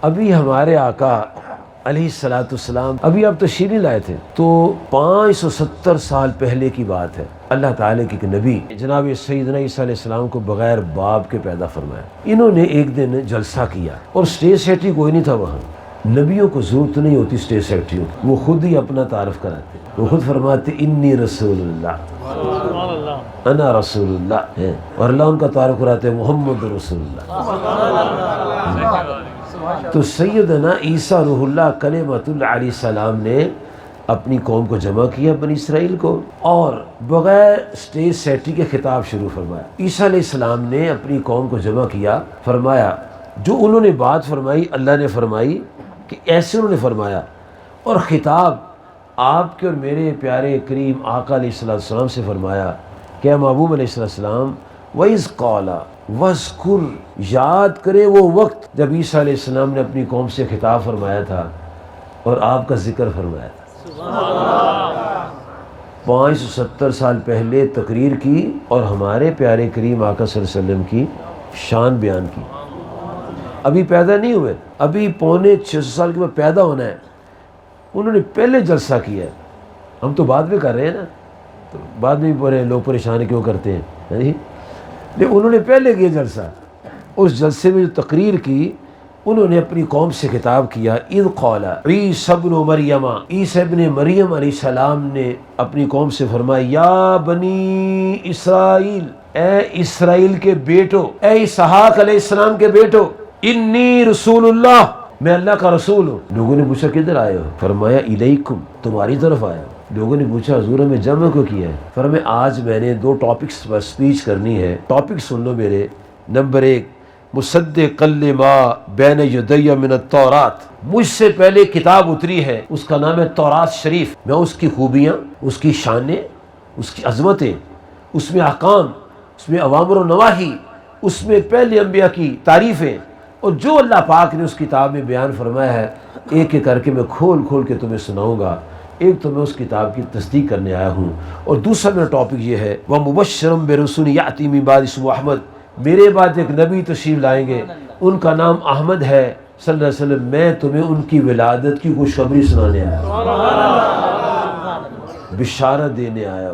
ابھی ہمارے آقا علیہ الصلوۃ والسلام ابھی آپ تشریف نہیں لائے تھے تو 570 سال پہلے کی بات ہے۔ اللہ تعالیٰ کے ایک نبی جناب سیدنا عیسیٰ علیہ السلام کو بغیر باپ کے پیدا فرمایا۔ انہوں نے ایک دن جلسہ کیا اور اسٹیج سیکرٹری کوئی نہیں تھا وہاں۔ نبیوں کو ضرورت نہیں ہوتی اسٹیج سیکرٹریوں کی، وہ خود ہی اپنا تعارف کراتے، وہ خود فرماتے انی رسول اللہ، انا رسول اللہ ہے، اور اللہ ان کا تعارف کراتے محمد رسول اللہ۔ تو سیدنا عیسیٰ روح اللہ کلمۃ اللہ علیہ السلام نے اپنی قوم کو جمع کیا، بنی اسرائیل کو، اور بغیر اسٹیج سیکرٹری کے خطاب شروع فرمایا۔ عیسیٰ علیہ السلام نے اپنی قوم کو جمع کیا، فرمایا جو انہوں نے بات فرمائی اللہ نے فرمائی کہ ایسے انہوں نے فرمایا، اور خطاب آپ کے اور میرے پیارے کریم آقا علیہ السلام سے فرمایا کہ اے محبوب علیہ السلام وَإِذْ قَالَ وَاذْكُرْ، یاد کرے وہ وقت جب عیسیٰ علیہ السلام نے اپنی قوم سے خطاب فرمایا تھا اور آپ کا ذکر فرمایا تھا۔ 570 سال پہلے تقریر کی اور ہمارے پیارے کریم آقا صلی اللہ علیہ وسلم کی شان بیان کی۔ ابھی پیدا نہیں ہوئے، ابھی 550 سال کے بعد پیدا ہونا ہے۔ انہوں نے پہلے جلسہ کیا ہے، ہم تو بعد میں کر رہے ہیں نا، تو بعد میں بھی لوگ پریشان کیوں کرتے ہیں، لیکن انہوں نے پہلے کیا جلسہ۔ اس جلسے میں جو تقریر کی انہوں نے اپنی قوم سے خطاب کیا، اذ قال عیسی ابن مریم، عیسی ابن مریم علیہ السلام نے اپنی قوم سے فرمایا یا بنی اسرائیل، اے اسرائیل کے بیٹو، اے اسحاق علیہ السلام کے بیٹو، انی رسول اللہ، میں اللہ کا رسول ہوں۔ لوگوں نے پوچھا کدھر آئے ہو؟ فرمایا الیکم، تمہاری طرف آیا ہوں۔ لوگوں نے پوچھا حضور ہمیں جمع کیوں کیا ہے؟ فرمایا آج میں نے 2 ٹاپکس پر سپیچ کرنی ہے، ٹاپک سن لو میرے۔ نمبر 1، مصدقا لما بین یدی من التوراۃ، مجھ سے پہلے کتاب اتری ہے، اس کا نام ہے تورات شریف، میں اس کی خوبیاں، اس کی شانیں، اس کی عظمتیں، اس میں احکام، اس میں اوامر و نواہی، اس میں پہلے انبیاء کی تعریفیں، اور جو اللہ پاک نے اس کتاب میں بیان فرمایا ہے ایک ایک کر کے میں کھول کھول کے تمہیں سناؤں گا۔ ایک تو میں اس کتاب کی تصدیق کرنے آیا ہوں، اور دوسرا میرا ٹاپک یہ ہے وَمُبَشِّرًا بِرَسُولٍ يَأْتِي مِن بَعْدِهِ اسْمُهُ احمد، میرے بعد ایک نبی تشریف لائیں گے، ان کا نام احمد ہے صلی اللہ علیہ وسلم، میں تمہیں ان کی ولادت کی خوشخبری سنانے آیا ہوں، بشارت دینے آیا ہوں۔